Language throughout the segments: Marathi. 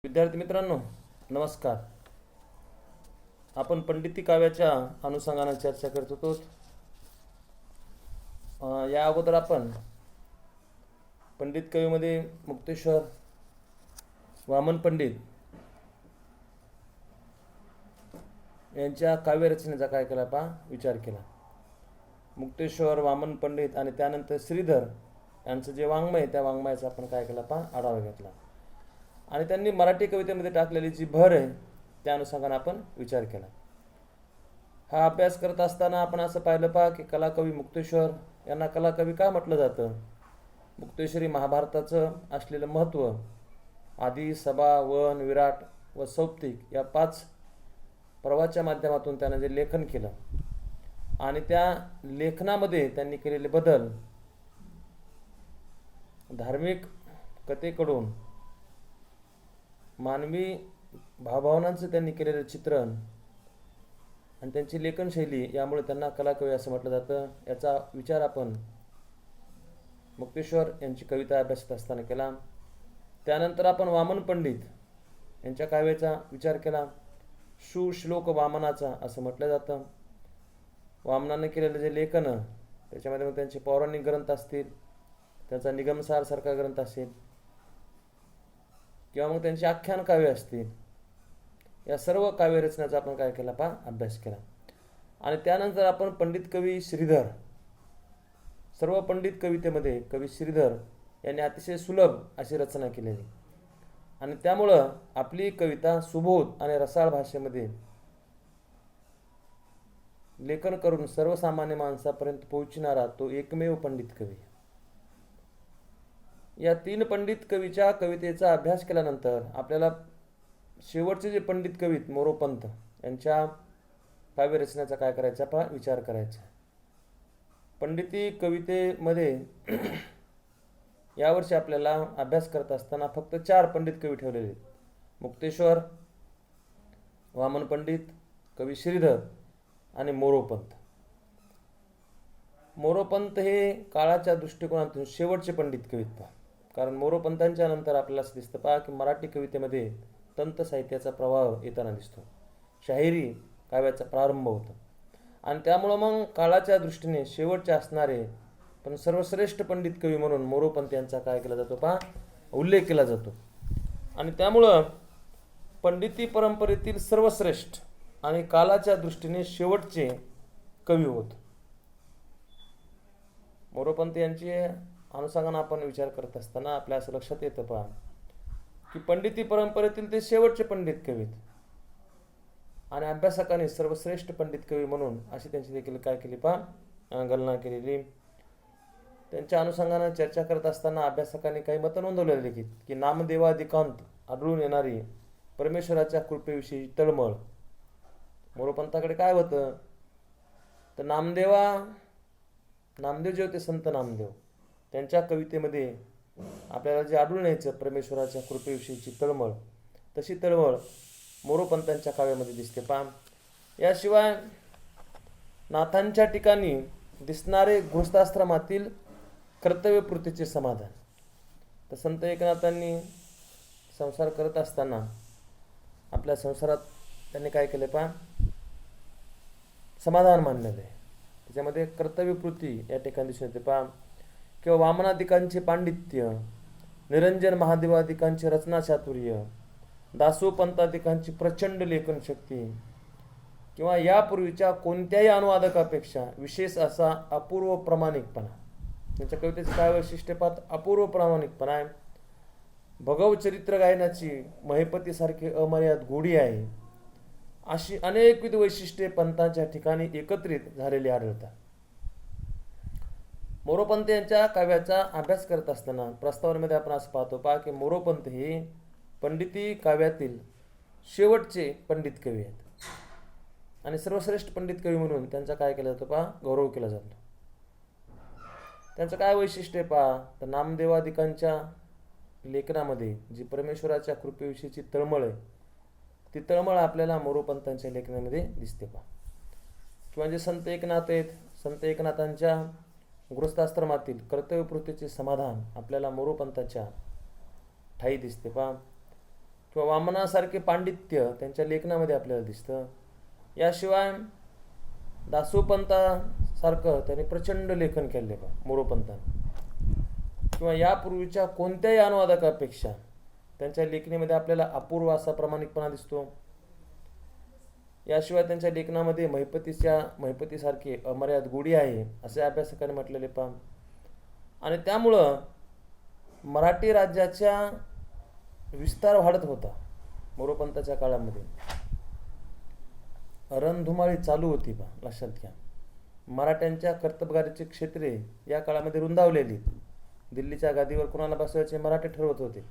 विद्यार्थी मित्रांनो, नमस्कार. आपण पंडिती काव्याच्या अनुषंगाने चर्चा करत होतो. या अगोदर आपण पंडित कवीमध्ये मुक्तेश्वर वामन पंडित यांच्या काव्यरचनेचा काय केला विचार केला. मुक्तेश्वर वामन पंडित आणि त्यानंतर श्रीधर यांचं जे वाङ्मय, त्या वाङ्मयाचा आपण काय केला आढावा घेतला. आणि त्यांनी मराठी कवितेमध्ये टाकलेली जी भर आहे त्या अनुषंगाने आपण विचार केला. हा अभ्यास करत असताना आपण असं पाहिलं की कलाकवी मुक्तेश्वर यांना कलाकवी का म्हटलं जातं. मुक्तेश्वरी महाभारताचं असलेलं महत्त्व, आदी, सभा, वन, विराट व सौप्तिक या 5 पर्वाच्या माध्यमातून त्यानं जे लेखन केलं आणि त्या लेखनामध्ये त्यांनी केलेले बदल, धार्मिक कथेकडून मानवी भावभावनांचं त्यांनी केलेलं चित्रण आणि त्यांची लेखनशैली, यामुळे त्यांना कलाकवी असं म्हटलं जातं. याचा विचार आपण मुक्तेश्वर यांची कविता अभ्यासत असताना केला. त्यानंतर आपण वामन पंडित यांच्या काव्याचा विचार केला. श्लोक वामनाचा असं म्हटलं जातं. वामनाने केलेलं जे लेखन, त्याच्यामध्ये मग त्यांचे पौराणिक ग्रंथ असतील, त्यांचा निगमसार सारखा ग्रंथ असेल किंवा मग त्यांची आख्यान काव्य असतील, या सर्व काव्यरचनेचा आपण काय केला अभ्यास केला. आणि त्यानंतर आपण पंडित कवी श्रीधर, सर्व पंडित कवितेमध्ये कवी श्रीधर यांनी अतिशय सुलभ अशी रचना केलेली आणि त्यामुळं आपली कविता सुबोध आणि रसाळ भाषेमध्ये लेखन करून सर्वसामान्य माणसापर्यंत पोहोचणारा तो एकमेव पंडित कवी. या 3 पंडित कवीच्या कवितेचा अभ्यास केल्यानंतर आपल्याला शेवटचे जे पंडित कवीत मोरोपंत यांच्या काव्यरचनेचा काय करायचा विचार करायचा. पंडिती कवितेमध्ये यावर्षी आपल्याला अभ्यास करत असताना फक्त 4 पंडित कवी ठेवलेले आहेत. मुक्तेश्वर, वामन पंडित, कवी श्रीधर आणि मोरोपंत. मोरोपंत हे काळाच्या दृष्टिकोनातून शेवटचे पंडित कवीत कारण मोरोपंतांच्या नंतर आपल्याला असं दिसतं की मराठी कवितेमध्ये तंत साहित्याचा प्रभाव येताना दिसतो. शाहिरी काव्याचा प्रारंभ होतो आणि त्यामुळं मग काळाच्या दृष्टीने शेवटचे असणारे पण सर्वश्रेष्ठ पंडित कवी म्हणून मोरोपंत यांचा काय केला जातो उल्लेख केला जातो. आणि त्यामुळं पंडिती परंपरेतील सर्वश्रेष्ठ आणि कालाच्या दृष्टीने शेवटचे कवी होत. मोरोपंत यांची अनुषंगाने आपण विचार करत असताना आपल्या असं लक्षात येतं की पंडिती परंपरेतील ते शेवटचे पंडित कवीत आणि अभ्यासकाने सर्वश्रेष्ठ पंडित कवी म्हणून अशी त्यांची देखील काय केली गणना केलेली. त्यांच्या अनुषंगाने चर्चा करत असताना अभ्यासकांनी काही मतं नोंदवलेली देखील की नामदेवादिकांत आढळून येणारी परमेश्वराच्या कृपेविषयी तळमळ. मोरोपंताकडे काय होतं तर नामदेव जे होते, संत नामदेव, त्यांच्या कवितेमध्ये आपल्याला जे आढळून यायचं परमेश्वराच्या कृपेविषयीची तळमळ, तशी तळमळ मोरोपंतांच्या काव्यामध्ये दिसते याशिवाय नाथांच्या ठिकाणी दिसणारे गृहस्थाश्रमातील कर्तव्यपूर्तीचे समाधान. तर संत एकनाथांनी संसार करत असताना आपल्या संसारात त्यांनी काय केले समाधान मानलेलं आहे. त्याच्यामध्ये कर्तव्यपूर्ती या ठिकाणी दिसून येते किंवा वामनादिकांचे पांडित्य, निरंजन महादेवादिकांचे रचना चातुर्य, दासोपंतादिकांची प्रचंड लेखन शक्ती किंवा यापूर्वीच्या कोणत्याही अनुवादकापेक्षा विशेष असा अपूर्व प्रामाणिकपणा. त्यांच्या कवितेचं काय वैशिष्ट्य अपूर्व प्रामाणिकपणा आहे. भगवचरित्र गायनाची महेपतीसारखी अमर्याद गोडी आहे. अशी अनेकविध वैशिष्ट्ये पंतांच्या ठिकाणी एकत्रित झालेली आढळतात. मोरोपंत यांच्या काव्याचा अभ्यास करत असताना प्रस्तावनेमध्ये आपण असं पाहतो की मोरोपंत हे पंडिती काव्यातील शेवटचे पंडित कवी आहेत आणि सर्वश्रेष्ठ पंडित कवी म्हणून त्यांचा काय केला जातो गौरव केला जातो. त्यांचं काय वैशिष्ट्य तर नामदेवादिकांच्या लेखनामध्ये जी परमेश्वराच्या कृपेविषयीची तळमळ आहे, ती तळमळ आपल्याला मोरोपंतांच्या लेखनामध्ये दिसते किंवा जे संत एकनाथ आहेत, संत एकनाथांच्या गृहस्थाश्रमातील कर्तव्यपूर्तीचे समाधान आपल्याला मोरोपंताच्या ठाई दिसते किंवा वामनासारखे पांडित्य त्यांच्या लेखनामध्ये आपल्याला दिसतं. याशिवाय दासोपंतासारखं त्यांनी प्रचंड लेखन केले बा मोरोपंतांनी, किंवा यापूर्वीच्या कोणत्याही अनुवादकापेक्षा त्यांच्या लेखणीमध्ये आपल्याला अपूर्व असा प्रामाणिकपणा दिसतो. याशिवाय त्यांच्या लेखनामध्ये महिपतीसारखी अमर्याद गोडी आहे असे अभ्यासकांनी म्हटलेले पहा. आणि त्यामुळं मराठी राज्याच्या विस्तार वाढत होता. मोरोपंताच्या काळामध्ये रणधुमाळी चालू होती पहा, लक्षात घ्या. मराठ्यांच्या कर्तबगारीची क्षेत्रे या काळामध्ये रुंदावलेली. दिल्लीच्या गादीवर कुणाला बसवायचे मराठे ठरवत होते.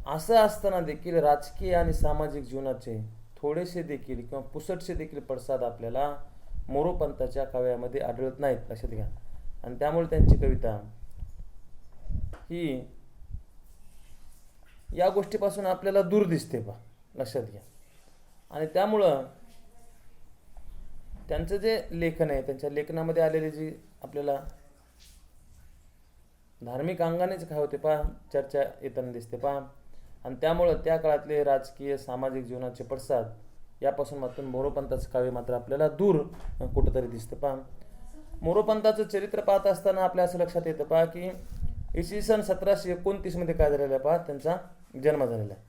असं असताना देखील राजकीय आणि सामाजिक जीवनाचे थोडेसे देखील किंवा पुसटसे देखील पडसाद आपल्याला मोरोपंताच्या काव्यामध्ये आढळत नाहीत, लक्षात घ्या. आणि त्यामुळे त्यांची कविता ही या गोष्टीपासून आपल्याला दूर दिसते पहा, लक्षात घ्या. आणि त्यामुळं त्यांचं जे लेखन आहे, त्यांच्या लेखनामध्ये आलेली जी आपल्याला धार्मिक अंगानेच काय होते पहा चर्चा येताना दिसते पहा. आणि त्यामुळं त्या काळातले राजकीय सामाजिक जीवनाचे पडसाद यापासून मात्र मोरोपंताचं काव्य मात्र आपल्याला दूर कुठंतरी दिसतं पहा. मोरोपंताचं चरित्र पाहत असताना आपल्या असं लक्षात येतं पहा की इसवी सन 1729 मध्ये काय झालेलं आहे पहा, त्यांचा जन्म झालेला आहे.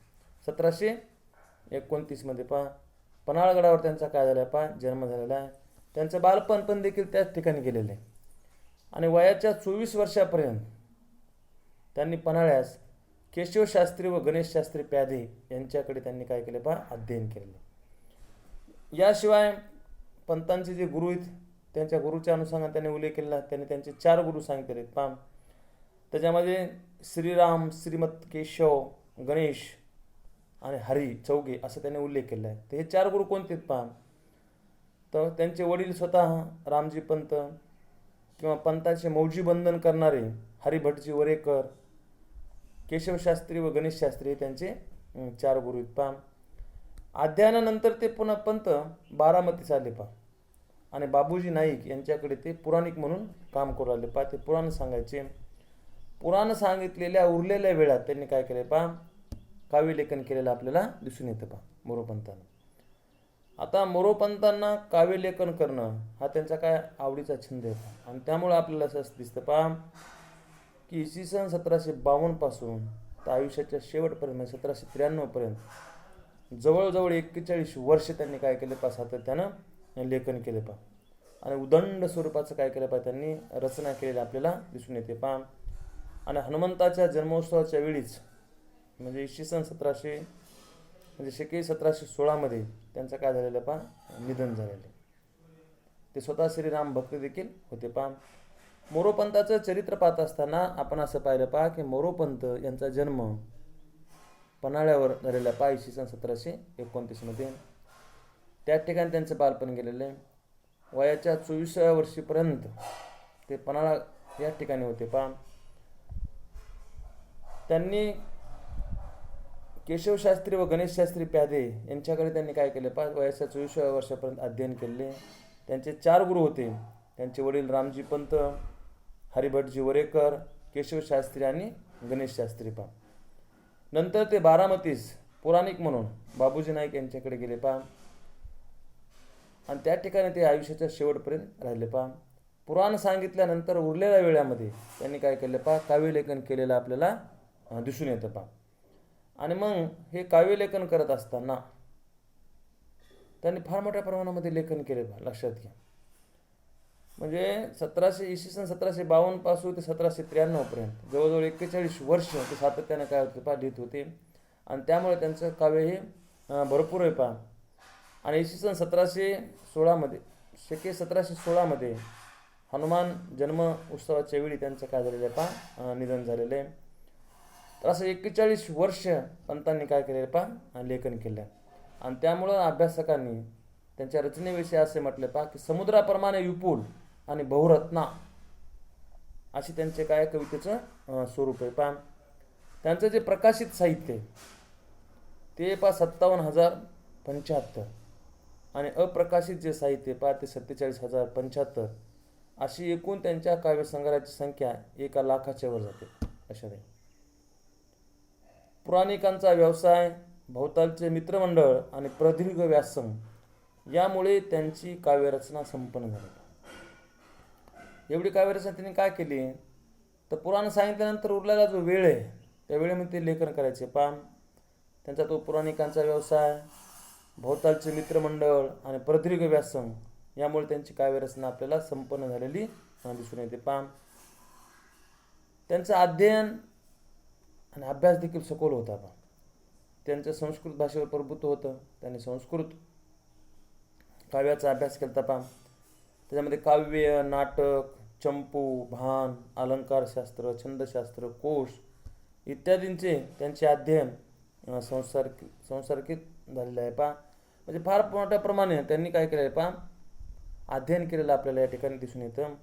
1729 पहा पन्हाळगडावर त्यांचा काय झाला आहे पहा, जन्म झालेला आहे. त्यांचं बालपण पण देखील त्याच ठिकाणी गेलेलं आहे. आणि वयाच्या 24 वर्षापर्यंत त्यांनी पन्हाळ्यास केशवशास्त्री व गणेशशास्त्री प्यादे यांच्याकडे त्यांनी काय केले पहा, अध्ययन केलेले. याशिवाय पंतांचे जे गुरु आहेत त्यांच्या गुरुच्या अनुषंगाने त्यांनी उल्लेख केलेला. त्यांनी त्यांचे 4 गुरु सांगितलेले पहा. त्याच्यामध्ये श्रीराम, श्रीमत केशव, गणेश आणि हरी चौघे असं त्यांनी उल्लेख केला आहे. तर हे 4 गुरु कोणते पहा, तर त्यांचे वडील स्वतः रामजी पंत किंवा पंतांचे मौजी बंधन करणारे हरिभटजी वरेकर, केशवशास्त्री व गणेशशास्त्री त्यांचे 4 गुरु आहेत पहा. अध्ययनानंतर ते पुन्हा पंत बारामतीस आले पहा. आणि बाबूजी नाईक यांच्याकडे ते पुराणिक म्हणून काम करू लागले पहा. ते पुराण सांगायचे. पुराण सांगितलेल्या उरलेल्या वेळात त्यांनी काय केले पहा, काव्यलेखन केलेलं आपल्याला दिसून येतं पहा मोरोपंतांना. आता मोरोपंतांना काव्यलेखन करणं हा त्यांचा काय आवडीचा छंद आहे. आणि त्यामुळे आपल्याला असं दिसतं पहा की इसवी सन 1752 पासून तर आयुष्याच्या शेवटपर्यंत 1793 पर्यंत जवळजवळ 41 वर्ष त्यांनी काय केले पहा, सातत्यानं लेखन केले पहा. आणि उदंड स्वरूपाचं काय केलं पहा, त्यांनी रचना केलेली आपल्याला दिसून येते पहा. आणि हनुमंताच्या जन्मोत्सवाच्या वेळीच म्हणजे इसवी सन 1716 मध्ये त्यांचं काय झालेलं पहा, निधन झालेलं. ते स्वतः श्रीराम भक्त देखील होते पहा. मोरोपंताचं चरित्र पाहत असताना आपण असं पाहिलं पहा की मोरोपंत यांचा जन्म पन्हाळ्यावर झालेला पहा इसवी सन 1729 मध्ये. त्या ठिकाणी त्यांचं बालपण गेलेलं आहे. वयाच्या 24व्या वर्षीपर्यंत ते पन्हाळा या ठिकाणी होते पहा. त्यांनी केशवशास्त्री व गणेशशास्त्री प्यादे यांच्याकडे त्यांनी काय केले पहा, वयाच्या 24व्या वर्षापर्यंत अध्ययन केले. त्यांचे 4 गुरु होते. त्यांचे वडील रामजी पंत, हरिभटजी वरेकर, केशवशास्त्री आणि गणेशशास्त्री पहा. नंतर ते बारामतीस पुराणिक म्हणून बाबूजी नाईक यांच्याकडे गेले पहा. आणि त्या ठिकाणी ते आयुष्याच्या शेवटपर्यंत राहिले पहा. पुराण सांगितल्यानंतर उरलेल्या वेळामध्ये त्यांनी काय केलं पहा, काव्यलेखन केलेलं आपल्याला दिसून येतं पहा. आणि मग हे काव्यलेखन करत असताना त्यांनी फार मोठ्या प्रमाणामध्ये लेखन केले पहा, लक्षात घ्या. म्हणजे इसवी सन 1752 पासून ते 1793 पर्यंत जवळजवळ 41 वर्ष ते सातत्याने काय होते पहा, लिहित होते. आणि त्यामुळे त्यांचं काव्य हे भरपूर आहे पहा. आणि इसवी सन 1716 मध्ये हनुमान जन्म उत्सवाच्या वेळी त्यांचं काय झालेलं आहे पहा, निधन झालेलं आहे. तर असं 41 वर्ष पंतांनी काय केलेलं पहा, लेखन केलं. आणि त्यामुळं अभ्यासकांनी त्यांच्या रचनेविषयी असे म्हटले पहा की समुद्राप्रमाणे विपुल आणि बहुरत्ना अशी त्यांचे काय कवितेचं स्वरूप आहे पहा. त्यांचं जे प्रकाशित साहित्य ते पहा 57,075 आणि अप्रकाशित जे साहित्य पहा ते 47,075 अशी एकूण त्यांच्या काव्यसंग्रहाची संख्या 1 लाखाच्या वर जाते. अशा पुराणिकांचा व्यवसाय, भोवतालचे मित्रमंडळ आणि प्रदीर्घ व्यासंग यामुळे त्यांची काव्यरचना संपन्न झाली. एवढी काव्यरचना त्यांनी काय केली, तर पुराण सांगितल्यानंतर उरलेला जो वेळ आहे त्या वेळेमध्ये ते लेखन करायचे. त्यांचा तो पुराणिकांचा व्यवसाय, भोवतालचे मित्रमंडळ आणि प्रदीर्घ व्यासंग यामुळे त्यांची काव्यरचना आपल्याला संपन्न झालेली दिसून येते. त्यांचं अध्ययन आणि अभ्यास देखील सखोल होता. त्यांचं संस्कृत भाषेवर प्रभुत्व होतं. त्यांनी संस्कृत काव्याचा अभ्यास केला होता. त्याच्यामध्ये काव्य, नाटक, चंपू, भान, अलंकारशास्त्र, छंदशास्त्र, कोश इत्यादींचे त्यांचे अध्ययन संसारकित झालेलं आहे. म्हणजे फार मोठ्या प्रमाणे त्यांनी काय केलं आहे अध्ययन केलेलं आपल्याला या ठिकाणी दिसून येतं.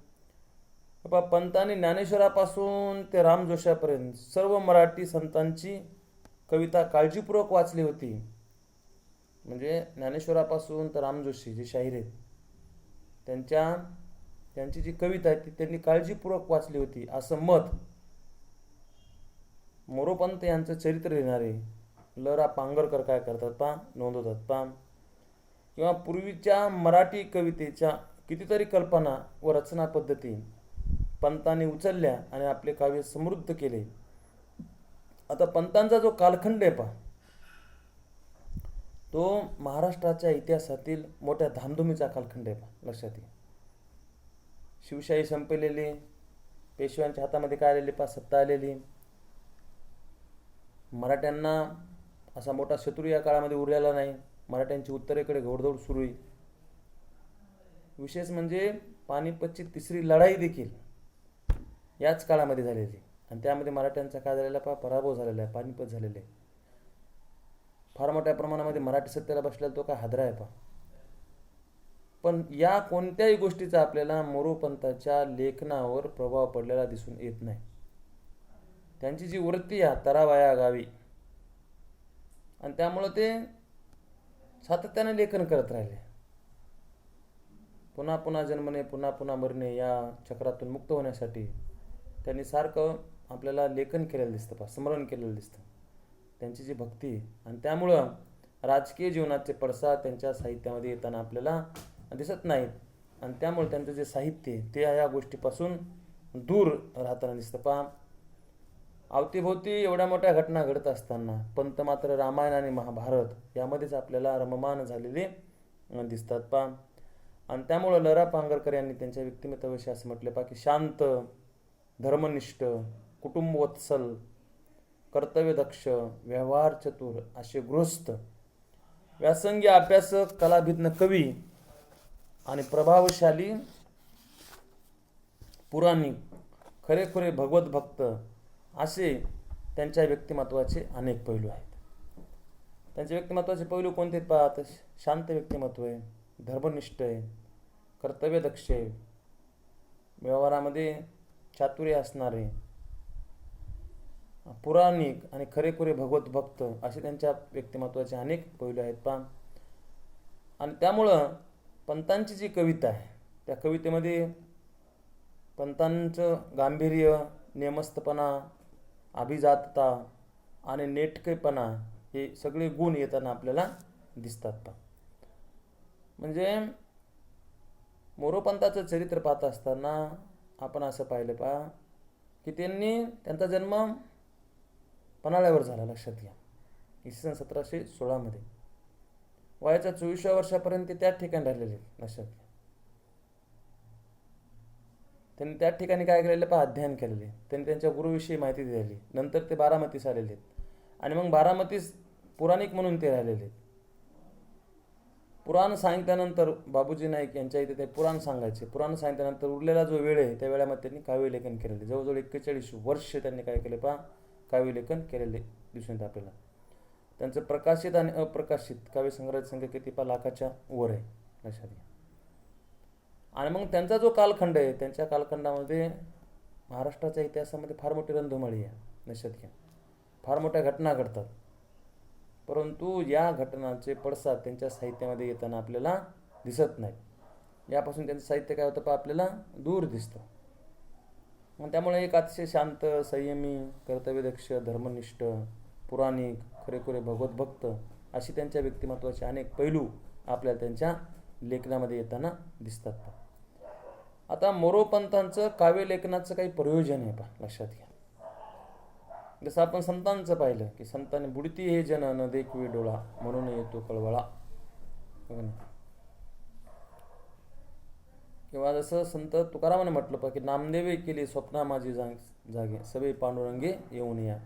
पंतांनी ज्ञानेश्वरापासून ते रामजोशापर्यंत सर्व मराठी संतांची कविता काळजीपूर्वक वाचली होती. म्हणजे ज्ञानेश्वरापासून तर रामजोशी जे शाहीर आहेत त्यांची जी कविता आहे ती त्यांनी काळजीपूर्वक वाचली होती असं मत मोरोपंत यांचं चरित्र लिहिणारे ल.रा. पांगरकर काय करतात नोंदवतात. किंवा पूर्वीच्या मराठी कवितेच्या कितीतरी कल्पना व रचना पद्धती पंतांनी उचलल्या आणि आपले काव्य समृद्ध केले. आता पंतांचा जो कालखंड आहे तो महाराष्ट्राच्या इतिहासातील मोठ्या धामधुमीचा कालखंड आहे. लक्षात घ्या. शिवशाही संपलेली, पेशव्यांच्या हातामध्ये काय आलेली सत्ता आलेली, मराठ्यांना असा मोठा शत्रू या काळामध्ये उरलेला नाही. मराठ्यांची उत्तरेकडे घोडदौड सुरू आहे. विशेष म्हणजे पानिपतची तिसरी लढाई देखील याच काळामध्ये झालेली आणि त्यामध्ये मराठ्यांचा काय झालेला पराभव झालेला आहे, पानिपत झालेले आहे. फार मोठ्या प्रमाणामध्ये मराठी सत्तेला बसलेला तो काय हादरा आहे. पण या कोणत्याही गोष्टीचा आपल्याला मोरोपंताच्या लेखनावर प्रभाव पडलेला दिसून येत नाही. त्यांची जी वृत्ती आहे तरावाया गावी आणि त्यामुळं ते सातत्याने लेखन करत राहिले. पुन्हा पुन्हा जन्मणे, पुन्हा पुन्हा मरणे या चक्रातून मुक्त होण्यासाठी त्यांनी सारखं आपल्याला लेखन केलेलं दिसतं, स्मरण केलेलं दिसतं त्यांची जी भक्ती. आणि त्यामुळं राजकीय जीवनाचे पडसाद त्यांच्या साहित्यामध्ये येताना आपल्याला दिसत नाहीत आणि त्यामुळे त्यांचं जे साहित्य ते या गोष्टीपासून दूर राहताना दिसतं. अवतीभोवती एवढ्या मोठ्या घटना घडत असताना पंत मात्र रामायण आणि महाभारत यामध्येच आपल्याला रममान झालेले दिसतात. आणि त्यामुळं ल.रा. पांगरकर यांनी त्यांच्या व्यक्तिमत्वाविषयी असं म्हटलं की शांत, धर्मनिष्ठ, कुटुंबवत्सल, कर्तव्यदक्ष, व्यवहार चतुर असे गृहस्थ, व्यासंगी अभ्यासक, कलाभिज्ञ कवी आणि प्रभावशाली पुराणिक, खरेखुरे भगवत भक्त असे त्यांच्या व्यक्तिमत्वाचे अनेक पैलू आहेत. त्यांच्या व्यक्तिमत्वाचे पैलू कोणते पाहत? शांत व्यक्तिमत्व आहे, धर्मनिष्ठ आहे, कर्तव्यदक्ष आहे, व्यवहारामध्ये चातुर्य असणारे, पुराणिक आणि खरेखुरे भगवत भक्त असे त्यांच्या व्यक्तिमत्वाचे अनेक पैलू आहेत. आणि त्यामुळं पंतांची जी कविता आहे त्या कवितेमध्ये पंतांचं गांभीर्य, नेमस्तपणा, अभिजातता आणि नेटकेपणा हे सगळे गुण येताना आपल्याला दिसतात. म्हणजे मोरोपंताचं चरित्र पाहत असताना आपण असं पाहिलं की त्यांचा जन्म पन्हाळ्यावर झाला. लक्षात घ्या. इसवी सन 1716 वयाच्या 24व्या वर्षापर्यंत ते त्याच ठिकाणी राहिलेले. लक्षात घ्या. त्यांनी त्याच ठिकाणी काय केलेलं अध्ययन केलेले. त्यांनी त्यांच्या गुरुविषयी माहिती दिली. नंतर ते बारामतीस आलेले आणि मग बारामतीस पुराणिक म्हणून ते राहिलेले. पुराण सांगितल्यानंतर बाबूजी नाईक यांच्या इथे ते पुराण सांगायचे. पुराण सांगितल्यानंतर उरलेला जो वेळ आहे त्या वेळामध्ये त्यांनी काव्यलेखन केलेले. जवळजवळ 41 वर्ष त्यांनी काय केले काव्यलेखन केलेले दिसून येतं आपल्याला. त्यांचं प्रकाशित आणि अप्रकाशित काव्यसंग्रहाची संख्या किती लाखाच्या वर आहे. लक्षात घ्या. आणि मग त्यांचा जो कालखंड आहे त्यांच्या कालखंडामध्ये महाराष्ट्राच्या इतिहासामध्ये फार मोठी रणधुमाळी आहे. लक्षात घ्या. फार मोठ्या घटना घडतात, परंतु या घटनांचे पडसाद त्यांच्या साहित्यामध्ये येताना आपल्याला दिसत नाही. यापासून त्यांचं साहित्य काय होतं आपल्याला दूर दिसतं. मग त्यामुळे एक अतिशय शांत, संयमी, कर्तव्यदक्ष, धर्मनिष्ठ, पुराणिक, खरेखुरे भगवत भक्त अशी त्यांच्या व्यक्तिमत्वाचे अनेक पैलू आपल्याला त्यांच्या लेखनामध्ये येताना दिसतात. आता मोरोपंतांचं काव्यलेखनाचं काही प्रयोजन आहे पहा, लक्षात घ्या. जसं आपण संतांचं पाहिलं की संतांनी बुडती हे जन न देखवे डोळा म्हणून येतो कळवळा, किंवा जसं संत तुकारामाने म्हटलं पहा की नामदेवे केले स्वप्ना माझी जागे सवे पांडुरंगे येऊन या,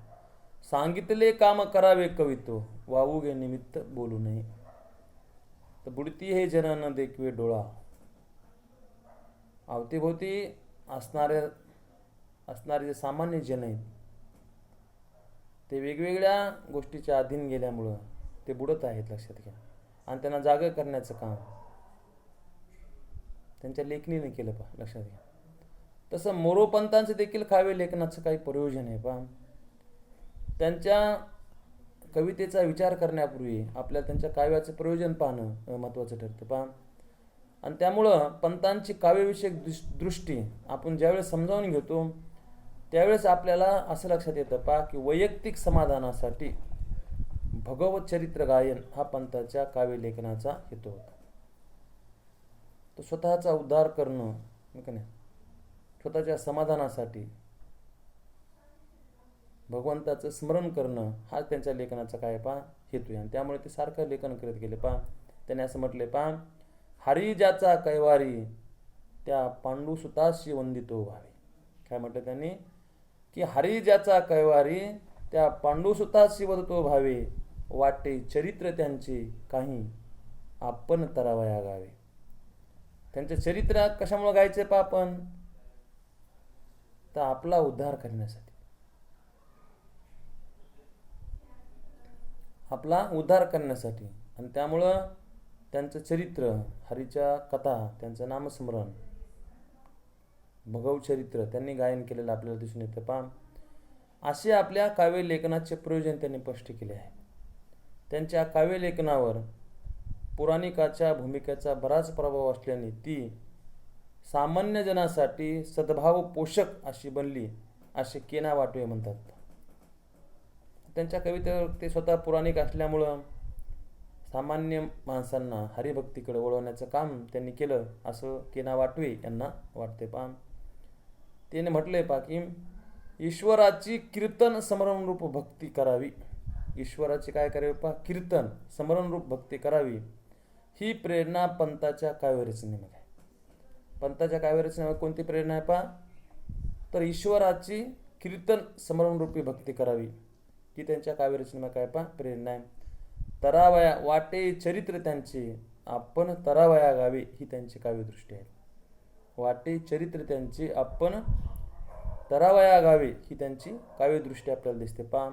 सांगितले काम करावे कवितो वावू गे निमित्त बोलू नये. तर बुडती हे जन न देखवे डोळा, अवतीभोवती असणारे जे सामान्य जन आहेत ते वेगवेगळ्या गोष्टीच्या अधीन गेल्यामुळं ते बुडत आहेत, लक्षात घ्या. आणि त्यांना जागा करण्याचं काम त्यांच्या लेखणीने केलं पहा, लक्षात घ्या. तसं मोरोपंतांचं देखील काव्य लेखनाचं काही प्रयोजन आहे पहा. त्यांच्या कवितेचा विचार करण्यापूर्वी आपल्याला त्यांच्या काव्याचं प्रयोजन पाहणं महत्त्वाचं ठरतं पहा. आणि त्यामुळं पंतांची काव्यविषयक दृष्टी आपण ज्यावेळेस समजावून घेतो त्यावेळेस आपल्याला असं लक्षात येतं पहा की वैयक्तिक समाधानासाठी भगवत चरित्र गायन हा पंताच्या काव्यलेखनाचा हेतू होता. तो स्वतःचा उद्धार करणं, नाही स्वतःच्या समाधानासाठी भगवंताचं स्मरण करणं हा त्यांच्या लेखनाचा काय पहा हेतू आहे. आणि त्यामुळे ते सारखं लेखन करत गेले पहा. त्याने असं म्हटले पहा, हरी ज्याचा कैवारी त्या पांडुसुताशी वंदितो व्हावे. काय म्हटलं त्यांनी की हरी ज्याचा कैवारी त्या पांडुसुताशी वंदितो व्हावे, वाटे चरित्र त्यांचे काही आपण तरावया गावे. त्यांचे चरित्र कशामुळे गायचे पहा आपण, तर आपला उद्धार करण्यासाठी, आपला उद्धार करण्यासाठी. आणि त्यामुळं त्यांचं चरित्र, हरीच्या कथा, त्यांचं नामस्मरण, भगव चरित्र त्यांनी गायन केलेलं आपल्याला दिसून येतं पहा. असे आपल्या काव्यलेखनाचे प्रयोजन त्यांनी स्पष्ट केले आहे. त्यांच्या काव्यलेखनावर पुराणिकाच्या भूमिकेचा बराच प्रभाव असल्याने ती सामान्य जनासाठी सद्भाव पोषक अशी बनली, असे केना वाटवे म्हणतात. त्यांच्या कवितेवर ते स्वतः पुराणिक असल्यामुळं सामान्य माणसांना हरिभक्तीकडे वळवण्याचं काम त्यांनी केलं असं केना वाटवे यांना वाटते पहा. त्याने म्हटलंय पहा की ईश्वराची कीर्तन समरणरूप भक्ती करावी. ईश्वराची काय करावी पहा, कीर्तन समरणरूप भक्ती करावी ही प्रेरणा पंताच्या काव्यरचनेमध्ये आहे. पंताच्या काव्यरचनेमध्ये कोणती प्रेरणा आहे पहा, तर ईश्वराची कीर्तन समरणरूपी भक्ती करावी ही त्यांच्या काव्यरचनेमध्ये काय पहा प्रेरणा आहे. तरावया वाटे चरित्र त्यांचे आपण तरावया गावे ही त्यांची काव्यदृष्टी आहे. वाटे चरित्र त्यांचे आपण तरावया गावे ही त्यांची काव्यदृष्टी आपल्याला दिसते पहा.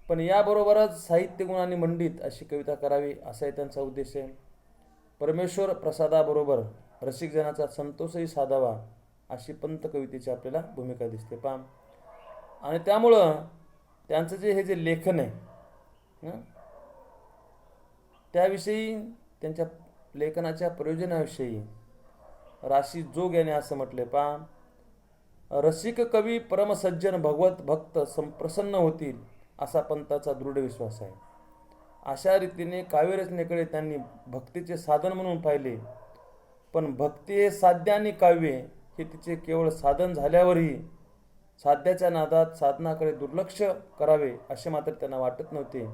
पण याबरोबरच साहित्य गुणांनी मंडित अशी कविता करावी असाही त्यांचा उद्देश आहे. परमेश्वर प्रसादाबरोबर रसिकजनाचा संतोषही साधावा अशी पंत कवितेची आपल्याला भूमिका दिसते पहा. आणि त्यामुळं त्यांचं हे जे लेखन आहे त्याविषयी, त्यांच्या लेखनाच्या प्रयोजनाविषयी राशी जोग याने असं म्हटले पहा, रसिक कवी परमसज्जन भगवत भक्त संप्रसन्न होतील असा पंताचा दृढ विश्वास आहे. अशा रीतीने काव्यरचनेकडे त्यांनी भक्तीचे साधन म्हणून पाहिले. पण भक्ती हे साध्य आणि काव्य हे तिचे केवळ साधन झाल्यावरही साध्याच्या नादात साधनाकडे दुर्लक्ष करावे असे मात्र त्यांना वाटत नव्हते.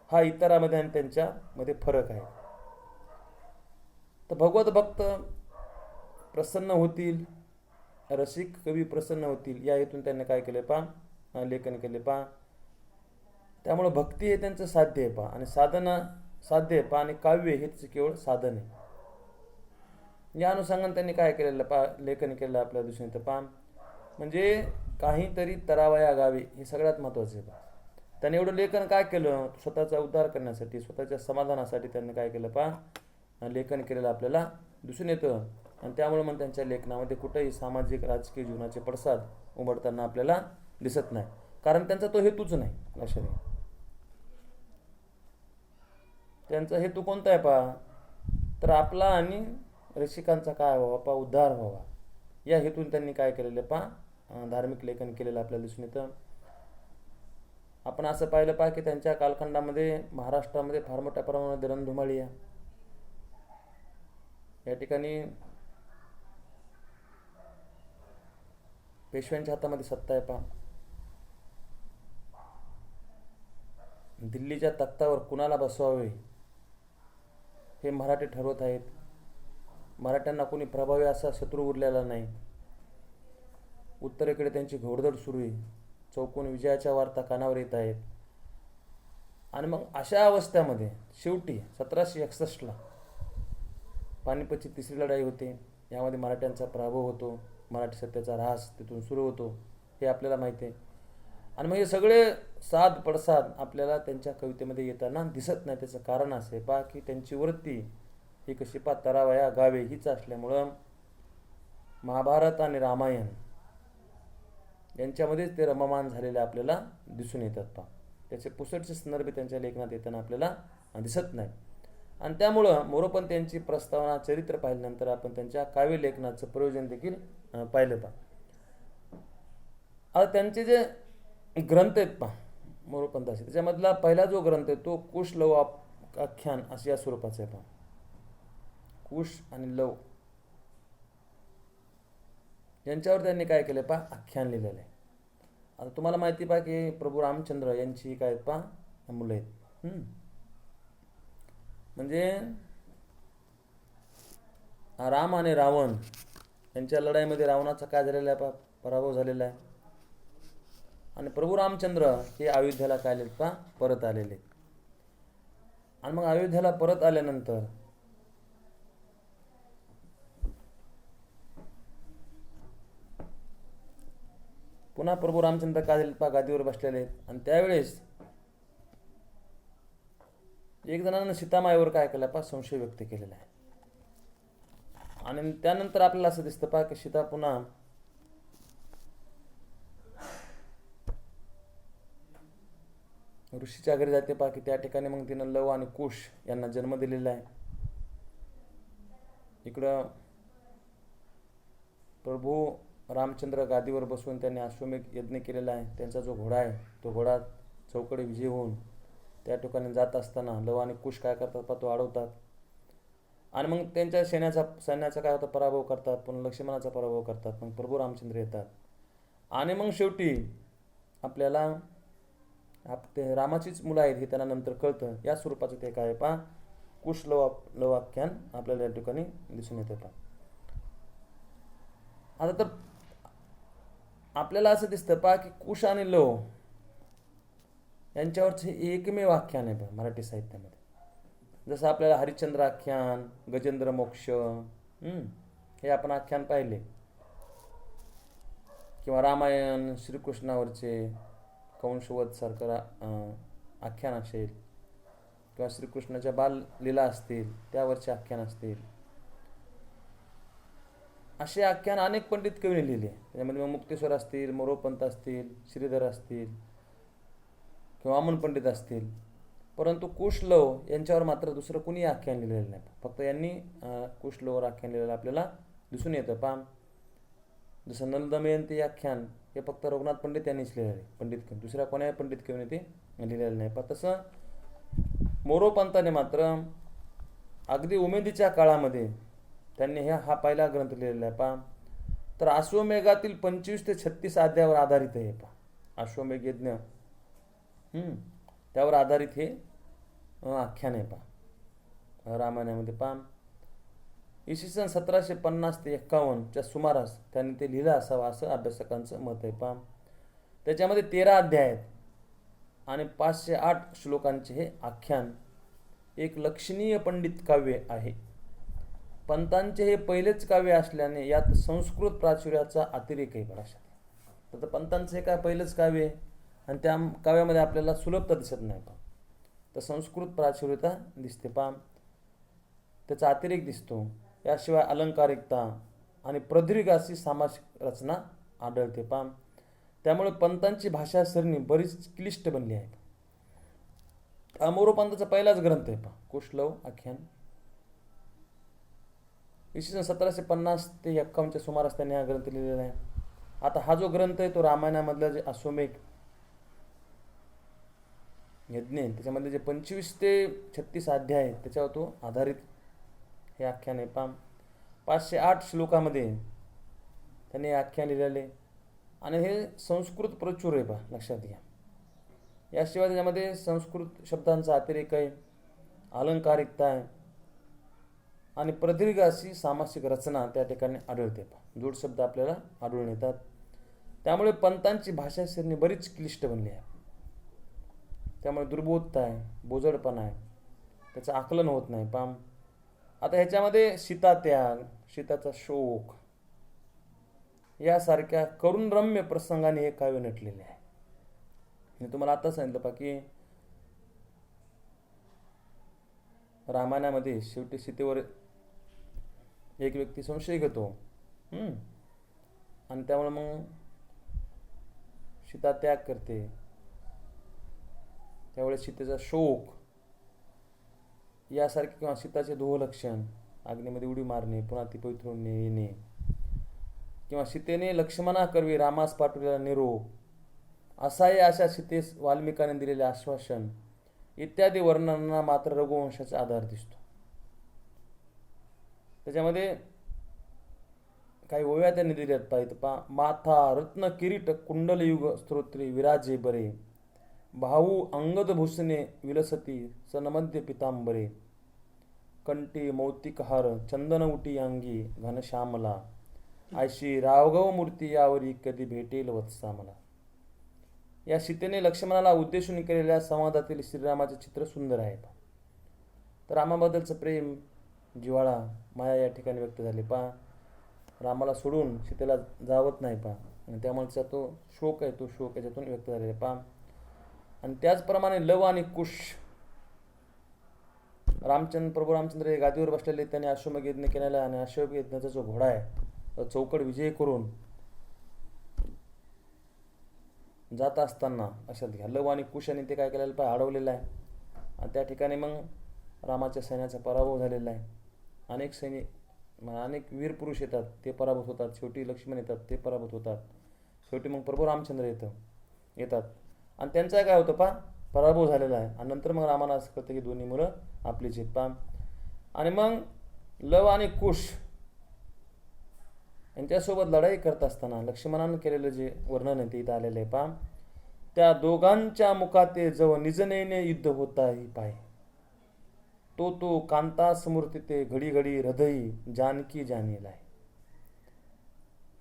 हा इतरांमध्ये आणि त्यांच्यामध्ये फरक आहे. तर भगवत भक्त प्रसन्न होतील, रसिक कवी प्रसन्न होतील या हेतून त्यांनी काय केले पहा, लेखन केले पहा. त्यामुळे भक्ती हे त्यांचं साध्य आहे पहा, आणि साधना साध्य आहे पहा, आणि काव्य हे तिचे केवळ साधन आहे. या अनुषंगाने त्यांनी काय केलेलं पहा, लेखन केलेलं आपल्या दिसून येतं पहा. म्हणजे काहीतरी तरावया गावी हे सगळ्यात महत्त्वाचं आहे पहा. त्यांनी एवढं लेखन काय केलं, स्वतःचा उद्धार करण्यासाठी, स्वतःच्या समाधानासाठी त्यांनी काय केलं पहा, लेखन केलेलं आपल्याला दिसून येतं. आणि त्यामुळे मग त्यांच्या लेखनामध्ये कुठेही सामाजिक राजकीय जीवनाचे पडसाद उमटताना आपल्याला दिसत नाही, कारण त्यांचा तो हेतूच नाही. लक्षात घ्या, त्यांचा हेतू कोणता आहे पहा, तर आपला आणि रसिकांचा काय व्हावा पहा, उद्धार व्हावा या हेतून त्यांनी काय केलेलं पहा, धार्मिक लेखन केलेलं आपल्याला दिसून येतं. आपण असं पाहिलं पहा की त्यांच्या कालखंडामध्ये महाराष्ट्रामध्ये फार मोठ्या प्रमाणात रणधुमाळी आहे. या ठिकाणी पेशव्यांच्या हातामध्ये सत्ता आहे पहा. दिल्लीच्या तख्तावर कुणाला बसवावे हे मराठी ठरवत आहेत. मराठ्यांना कोणी प्रभावी असा शत्रू उरलेला नाही. उत्तरेकडे त्यांची घोडदौड सुरू आहे. चौकोन विजयाच्या वार्ता कानावर येत आहेत. आणि मग अशा अवस्थेमध्ये शेवटी 1761ला पानिपतची तिसरी लढाई होते. यामध्ये मराठ्यांचा पराभव होतो. मराठी सत्तेचा ऱ्हास तिथून सुरू होतो हे आपल्याला माहिती आहे. आणि मग हे सगळे साद पडसाद आपल्याला त्यांच्या कवितेमध्ये येताना दिसत नाही. त्याचं कारण असं आहे पहा की त्यांची वृत्ती ही कशी पहा तरावया गावे हीच असल्यामुळं महाभारत आणि रामायण यांच्यामध्येच ते रममान झालेले आपल्याला दिसून येतात पहा. त्याचे पुसटचे संदर्भ त्यांच्या लेखनात येताना आपल्याला दिसत नाही. आणि त्यामुळं मोरोपंत यांची प्रस्तावना चरित्र पाहिल्यानंतर आपण त्यांच्या काव्यलेखनाचं प्रयोजन देखील पाहिलं पहा. आता त्यांचे जे ग्रंथ आहेत पहा मोरोपंताचे, त्याच्यामधला पहिला जो ग्रंथ आहे तो कुश लव आख्यान अशा या स्वरूपाचा आहे पहा. कुश आणि लव यांच्यावर त्यांनी काय केलं पहा आख्यान लिहिलेलं आहे. आता तुम्हाला माहिती पहा की प्रभू रामचंद्र यांची काय पहा मुलं आहेत. म्हणजे राम आणि रावण यांच्या लढाईमध्ये रावणाचा काय झालेला आहे पहा पराभव झालेला आहे. आणि प्रभू रामचंद्र हे अयोध्येला काय आलेत पहा परत आलेले. आणि मग अयोध्येला परत आल्यानंतर पुन्हा प्रभू रामचंद्र काय झाले पहा गादीवर बसलेले आहेत. आणि त्यावेळेस एक जणांना सीतामाईवर काय केलं पहा संशय व्यक्त केलेला आहे. आणि त्यानंतर आपल्याला असं दिसतं पहा की सीता पुन्हा ऋषीच्या घरी जाते पहा की त्या ठिकाणी मग तिनं लव आणि कुश यांना जन्म दिलेला आहे. इकडं प्रभू रामचंद्र गादीवर बसून त्यांनी अश्वमेध यज्ञ केलेला आहे. त्यांचा जो घोडा आहे तो घोडा चौकडे विजय होऊन त्या ठिकाणी जात असताना लव आणि कुश काय करतात पहा तो अडवतात. आणि मग त्यांच्या सैन्याचा काय होतं पराभव करतात. पण लक्ष्मणाचा पराभव करतात. मग प्रभू रामचंद्र येतात. आणि मग शेवटी आपल्याला ते रामाचीच मुलं आहेत हे त्यांना नंतर कळतं. या स्वरूपाचं ते काय पहा कुश लव आख्यान आपल्याला या ठिकाणी दिसून येतं पहा. आता तर आपल्याला असं दिसतं पहा की कुश आणि लव यांच्यावरचे एकमेव आख्यान आहे पहा मराठी साहित्यामध्ये. जसं आपल्याला हरिश्चंद्र आख्यान, गजेंद्र मोक्ष हे आपण आख्यान पाहिले, किंवा रामायण श्रीकृष्णावरचे कंसवध सारखं आख्यान असेल, किंवा श्रीकृष्णाच्या बाललीला असतील त्यावरचे आख्यान असतील. असे आख्यान अनेक पंडित कवींनी लिहिले. त्याच्यामध्ये मग मुक्तेश्वर असतील, मोरोपंत असतील, श्रीधर असतील किंवा वामन पंडित असतील. परंतु कुशलव यांच्यावर मात्र दुसरं कुणी आख्यान लिहिलेलं नाही. फक्त यांनी कुशलवर आख्यान लिहिलेलं आपल्याला दिसून येतं पहा. जसं नलदमयंती आख्यान हे फक्त रघुनाथ पंडित यांनीच लिहिलेलं आहे, पंडित कवी. दुसऱ्या कोणाही पंडित कवीने ते लिहिलेलं नाही पहा. तसं मोरोपंताने मात्र अगदी उमेदीच्या काळामध्ये त्यांनी हा पहिला ग्रंथ लिहिलेला आहे पहा. तर अश्वमेघातील 25 ते 36 अध्यायावर आधारित आहे पहा. अश्वमेघ यज्ञ त्यावर आधारित हे आख्यान आहे पहा रामायणामध्ये पहा. इसवी सन 1750 ते 51च्या सुमारास त्यांनी ते लिहिलं असावं असं अभ्यासकांचं मत आहे पहा. त्याच्यामध्ये 13 अध्याय आहेत आणि 508 श्लोकांचे हे आख्यान एक लक्षणीय पंडित काव्य आहे. पंतांचे हे पहिलेच काव्य असल्याने यात संस्कृत प्राचुर्याचा अतिरेक आहे भाषेत. तर पंतांचं हे काय पहिलंच काव्य आहे आणि त्या काव्यामध्ये आपल्याला सुलभता दिसत नाही पहा. तर संस्कृत प्राचुर्यता दिसते पहा, त्याचा अतिरेक दिसतो. याशिवाय अलंकारिकता आणि प्रदीर्घ अशी सामासिक रचना आढळते पहा. त्यामुळे पंतांची भाषा सरणी बरीच क्लिष्ट बनली आहे. हा मोरोपंताचा पहिलाच ग्रंथ आहे पहा कुशलव आख्यान. इसवी सन 1750 ते 51च्या सुमारास त्यांनी हा ग्रंथ लिहिलेला आहे. आता हा जो ग्रंथ आहे तो रामायणामधला जे अश्वमेघ यज्ञ आहे त्याच्यामध्ये जे 25 ते 36 अध्याय आहेत त्याच्यावर तो आधारित हे आख्यान आहे. 508 श्लोकामध्ये त्यांनी हे आख्यान लिहिलेले आणि हे संस्कृत प्रचूर आहे लक्षात घ्या. याशिवाय त्याच्यामध्ये संस्कृत शब्दांचा अतिरेक आहे, अलंकारिकता आहे आणि प्रदीर्घ अशी सामासिक रचना त्या ठिकाणी आढळते. जोड शब्द आपल्याला आढळून येतात. त्यामुळे पंतांची भाषा शैली बरीच क्लिष्ट बनली आहे. त्यामुळे दुर्बोधता आहे, बोजडपणा आहे, त्याचं आकलन होत नाही. आता ह्याच्यामध्ये सीतात्याग, सीताचा शोक यासारख्या करुणरम्य प्रसंगाने हे काव्य नटलेले आहे. मी तुम्हाला आता सांगितलं की रामायणामध्ये शेवटी सीतेवर एक व्यक्ती संशय घेतो आणि त्यामुळे मग सीता त्याग करते. त्यावेळेस सीतेचा शोक यासारखे किंवा सीताचे दोहलक्षण, अग्नीमध्ये उडी मारणे, पुन्हा ती पवित्रून येणे, किंवा सीतेने लक्ष्मणा करवी रामास पाठवलेला निरोप, असाही अशा सीतेस वाल्मिकाने दिलेले आश्वासन इत्यादी वर्णनांना मात्र रघुवंशाचा आधार दिसतो. त्याच्यामध्ये काही ओव्या त्यांनी दिल्यात पाहिजे. माथा रत्न किरीट कुंडल युग स्तोत्री विराजे बरे, भाऊ अंगद भूषणे विलसती सनमध्य पितांबरे, कंठी मौतिकहार चंदन उटी अंगी घनश्यामला, आयशी रावघव मूर्ती यावरी कधी भेटेल वत्सा मला. या सीतेने लक्ष्मणाला उद्देशून केलेल्या संवादातील श्रीरामाचे चित्र सुंदर आहे. तर रामाबद्दलचं प्रेम, जिव्हाळा, माया या ठिकाणी व्यक्त झाली. रामाला सोडून सीतेला जावत नाही आणि त्यामुळे तो शोक आहे, तो शोक याच्यातून व्यक्त झालेला आणि त्याचप्रमाणे लव आणि कुश, प्रभू रामचंद्र हे गादीवर बसलेले, त्यांनी अश्वमेध यज्ञ केलेला आणि अश्वमेध यज्ञाचा जो घोडा आहे चौकड विजय करून जात असताना अशात घ्या लव आणि कुश यांनी ते काय केलेलं अडवलेलं आहे आणि त्या ठिकाणी मग रामाच्या सैन्याचा पराभव झालेला आहे. अनेक वीर पुरुष येतात, ते पराभूत होतात. शेवटी लक्ष्मण येतात, ते पराभूत होतात. शेवटी मग प्रभू रामचंद्र येतात आणि त्यांचा काय होतं पराभव झालेला आहे. आणि नंतर मग रामाला असं कळतं की दोन्ही मुलं आपलीच आहेत. आणि मग लव आणि कुश यांच्यासोबत लढाई करत असताना लक्ष्मणानं केलेलं जे वर्णन आहे ते इथं आलेलं आहे. त्या दोघांच्या मुखाते जव निजनेने युद्ध होताही पाय, तो कांता समूर्ती ते घडी घडी हृदयी जानकी जाणीलाय,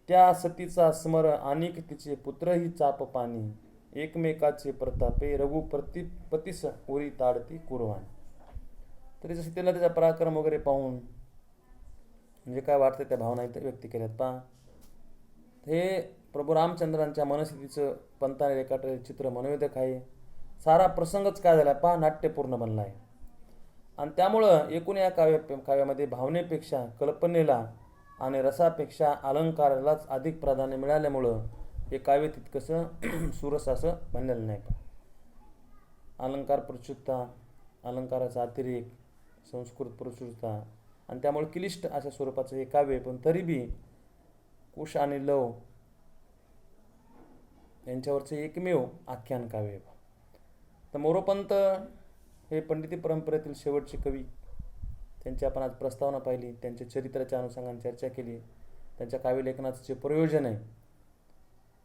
त्या सतीचा स्मर अनेक तिचे पुत्रही चाप पाणी, एकमेकाचे प्रतापे रघु पतीस उरी ताडती कुरवान. तर सीतेला त्याचा पराक्रम वगैरे पाहून म्हणजे काय वाटतं त्या भावना इथं व्यक्त केल्यात. हे प्रभू रामचंद्रांच्या मनस्थितीचं पंताने रेखाटलेलं चित्र मनोवेदक आहे. सारा प्रसंगच काय झाला नाट्यपूर्ण बनला आहे आणि त्यामुळं एकूण या काव्यामध्ये भावनेपेक्षा कल्पनेला आणि रसापेक्षा अलंकारालाच अधिक प्राधान्य मिळाल्यामुळं हे काव्य तितकंसं सुरस असं बनलेलं नाही. अलंकार प्रचुरता, अलंकाराचा अतिरेक, संस्कृत प्रचुरता आणि त्यामुळे क्लिष्ट अशा स्वरूपाचं हे काव्य, पण तरी बी कुश आणि लव यांच्यावरचे एकमेव आख्यान काव्य. तर मोरोपंत हे पंडिती परंपरेतील शेवटचे कवी, त्यांची आपण आज प्रस्तावना पाहिली, त्यांच्या चरित्राच्या अनुषंगाने चर्चा केली, त्यांच्या काव्यलेखनाचं जे प्रयोजन आहे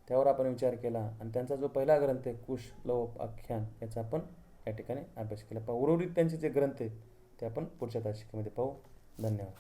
त्यावर आपण विचार केला आणि त्यांचा जो पहिला ग्रंथ आहे कुश लव आख्यान याचा आपण या ठिकाणी अभ्यास केला. उर्वरित त्यांचे जे ग्रंथ आहेत ते आपण पुढच्या तासिकेमध्ये पाहू. धन्यवाद.